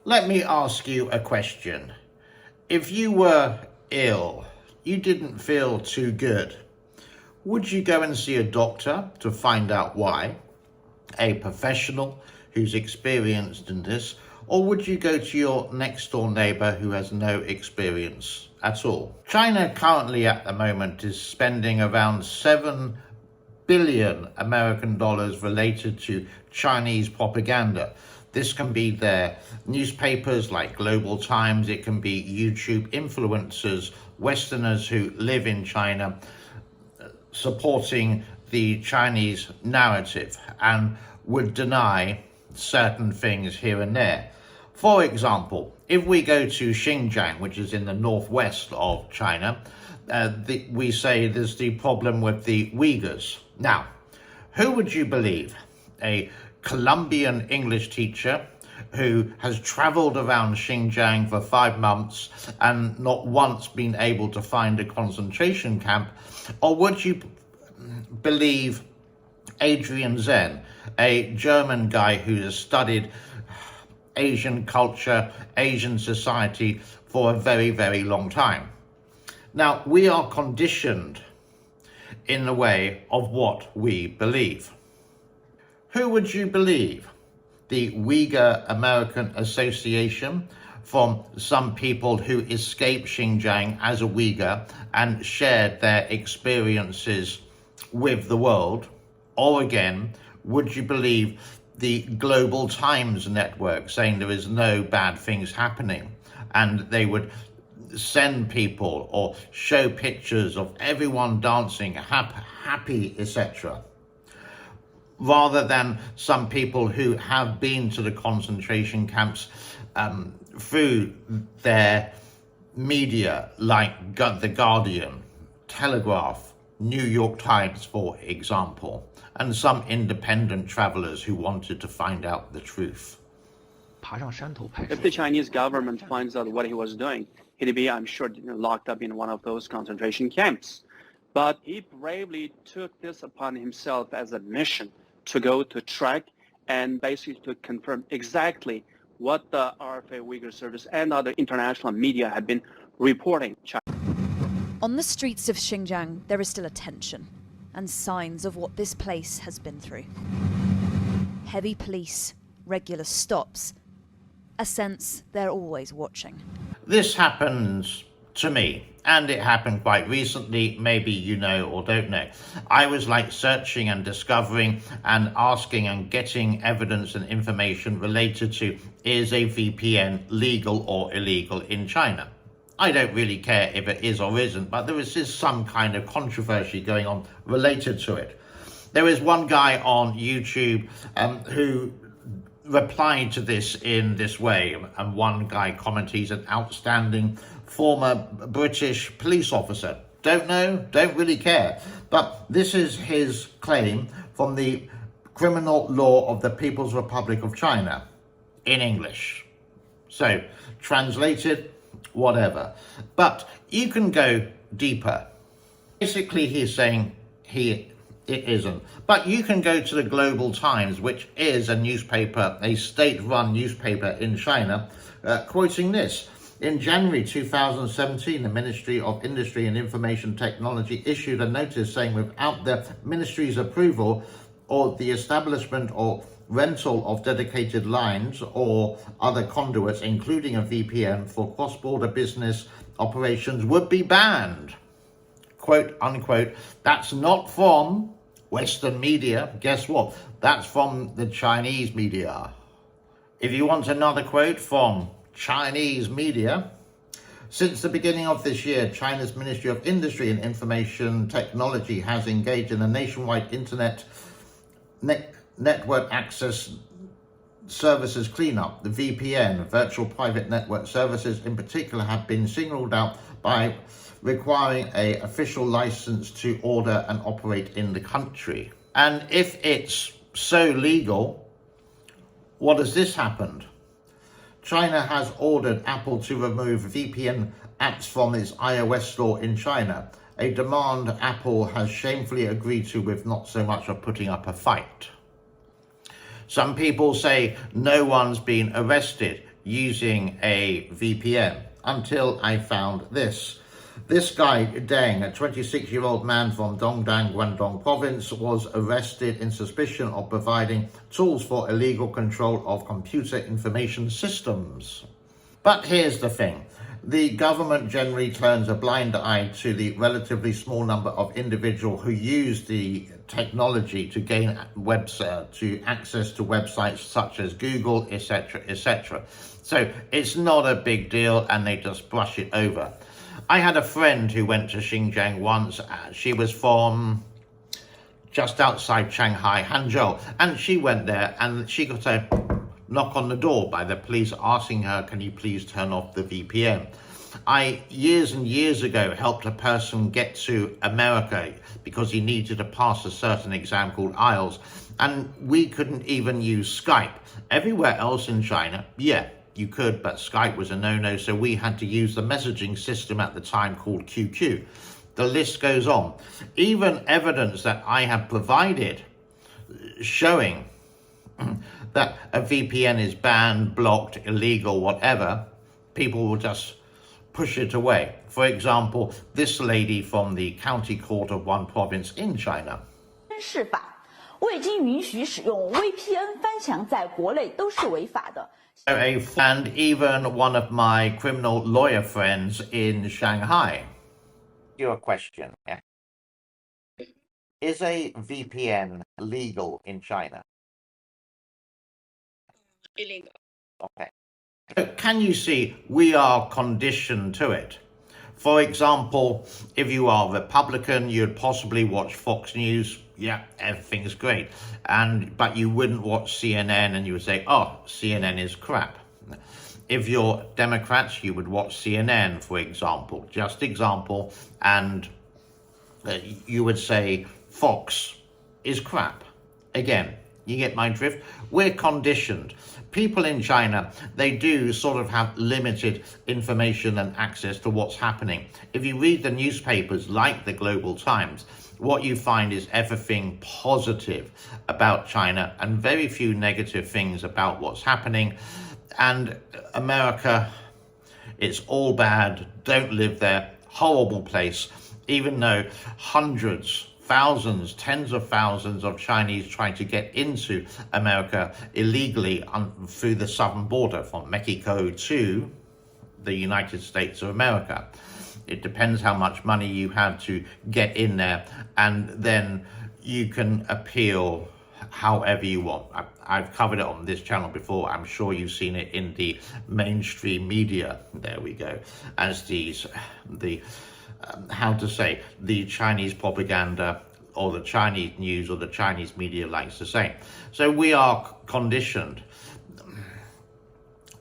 Let me ask you a question. If you were ill, you didn't feel too good, would you go and see a doctor to find out why, a professional who's experienced in this, or would you go to your next door neighbor who has no experience at all? China currently at the moment is spending around 7 billion American dollars related to Chinese propaganda. This can be their newspapers like Global Times, it can be YouTube influencers, Westerners who live in China, supporting the Chinese narrative and would deny certain things here and there. For example, if we go to Xinjiang, which is in the northwest of China, we say there's the problem with the Uyghurs. Now, who would you believe? A Colombian English teacher who has traveled around Xinjiang for 5 months and not once been able to find a concentration camp? Or would you believe Adrian Zen, a German guy who has studied Asian culture, Asian society for a very, very long time? Now, we are conditioned in the way of what we believe. Who would you believe? The Uyghur American Association, from some people who escaped Xinjiang as a Uyghur and shared their experiences with the world? Or again, would you believe the Global Times network saying there is no bad things happening, and they would send people or show pictures of everyone dancing, happy, etc., rather than some people who have been to the concentration camps through their media like The Guardian, Telegraph, New York Times, for example, and some independent travelers who wanted to find out the truth. If the Chinese government finds out what he was doing, he'd be, I'm sure, locked up in one of those concentration camps. But he bravely took this upon himself as a mission to go to track and basically to confirm exactly what the RFA Uyghur Service and other international media have been reporting. On the streets of Xinjiang, there is still a tension and signs of what this place has been through. Heavy police, regular stops, a sense they're always watching. This happens to me, and it happened quite recently, maybe you know or don't know. I was searching and discovering and asking and getting evidence and information related to, is a VPN legal or illegal in China? I don't really care if it is or isn't, but there is some kind of controversy going on related to it. There is one guy on YouTube who replied to this in this way, and one guy commented he's an outstanding former British police officer. Don't know, don't really care. But this is his claim from the criminal law of the People's Republic of China in English. So, translated, whatever. But you can go deeper. Basically, he's saying it isn't. But you can go to the Global Times, which is a newspaper, a state-run newspaper in China, quoting this. In January 2017, the Ministry of Industry and Information Technology issued a notice saying without the ministry's approval or the establishment or rental of dedicated lines or other conduits, including a VPN for cross-border business operations, would be banned. Quote, unquote. That's not from Western media. Guess what? That's from the Chinese media. If you want another quote from Chinese media, since the beginning of this year, China's Ministry of Industry and Information Technology has engaged in a nationwide internet network access services cleanup. The VPN, virtual private network services in particular, have been singled out by requiring an official license to order and operate in the country. And if it's so legal, what has this happened? China has ordered Apple to remove VPN apps from its iOS store in China, a demand Apple has shamefully agreed to with not so much of putting up a fight. Some people say no one's been arrested. using a VPN until I found this. This guy, Deng, a 26-year-old man from Dongdang, Guangdong province, was arrested in suspicion of providing tools for illegal control of computer information systems. But here's the thing. The government generally turns a blind eye to the relatively small number of individuals who use the technology to gain to access to websites such as Google, etc., etc. So it's not a big deal and they just brush it over. I had a friend who went to Xinjiang once. She was from just outside Shanghai, Hangzhou, and she went there and she got a knock on the door by the police asking her, can you please turn off the VPN? I, years and years ago, helped a person get to America because he needed to pass a certain exam called IELTS, and we couldn't even use Skype. Everywhere else in China, yeah, you could, but Skype was a no-no, so we had to use the messaging system at the time called QQ. The list goes on. Even evidence that I have provided showing that a VPN is banned, blocked, illegal, whatever, people will just push it away. For example, this lady from the county court of one province in China. 是法，未经允许使用 VPN 翻墙在国内都是违法的。 And even one of my criminal lawyer friends in Shanghai. Your question, yeah? Is a VPN legal in China? Illegal. Okay. So can you see we are conditioned to it? For example, if you are Republican, you'd possibly watch Fox News. Yeah, everything's great. But you wouldn't watch CNN and you would say, oh, CNN is crap. If you're Democrats, you would watch CNN, for example, just example, and you would say Fox is crap. Again, you get my drift? We're conditioned. People in China, they do sort of have limited information and access to what's happening. If you read the newspapers like the Global Times, what you find is everything positive about China and very few negative things about what's happening. And America, it's all bad, don't live there, horrible place, even though hundreds, thousands, tens of thousands of Chinese trying to get into America illegally through the southern border from Mexico to the United States of America. It depends how much money you have to get in there, and then you can appeal however you want. I've covered it on this channel before. I'm sure you've seen it in the mainstream media. There we go. As the Chinese propaganda or the Chinese news or the Chinese media likes to say. So we are conditioned.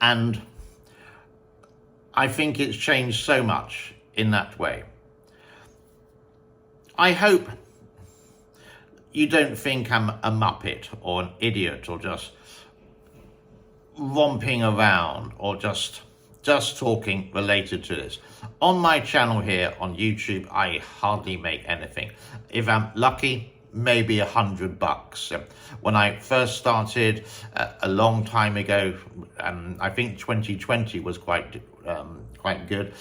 And I think it's changed so much in that way. I hope you don't think I'm a muppet or an idiot or just romping around or just talking related to this. On my channel here on YouTube, I hardly make anything. If I'm lucky, maybe $100. When I first started a long time ago, I think 2020 was quite good,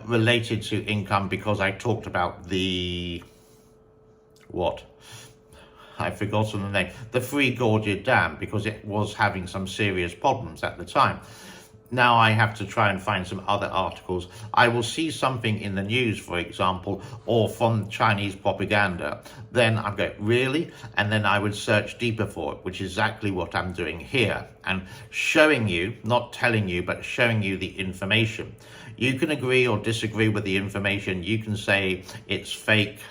related to income because I talked about I've forgotten the name, the Three Gorges Dam, because it was having some serious problems at the time. Now I have to try and find some other articles. I will see something in the news, for example, or from Chinese propaganda. Then I go, really? And then I would search deeper for it, which is exactly what I'm doing here. And showing you, not telling you, but showing you the information. You can agree or disagree with the information. You can say it's fake,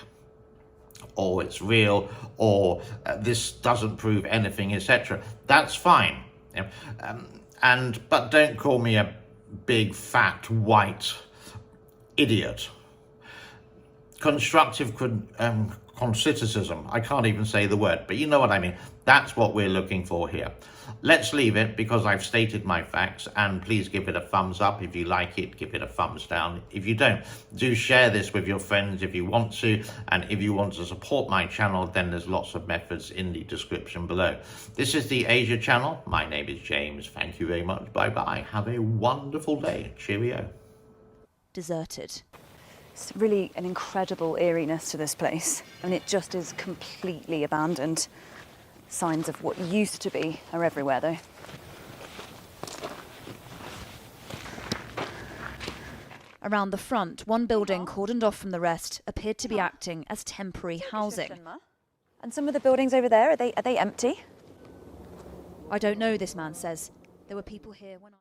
or it's real, or this doesn't prove anything, etc. That's fine. But don't call me a big, fat, white idiot. Constructive criticism, I can't even say the word, but you know what I mean. That's what we're looking for here. Let's leave it because I've stated my facts, and please give it a thumbs up. If you like it, give it a thumbs down. If you don't, do share this with your friends if you want to, and if you want to support my channel, then there's lots of methods in the description below. This is the Asia channel. My name is James. Thank you very much. Bye-bye. Have a wonderful day. Cheerio. Deserted. It's really an incredible eeriness to this place, and it just is completely abandoned. Signs of what used to be are everywhere, though. Around the front, one building cordoned off from the rest appeared to be acting as temporary housing. And some of the buildings over there, are they empty? I don't know, this man says. There were people here when I...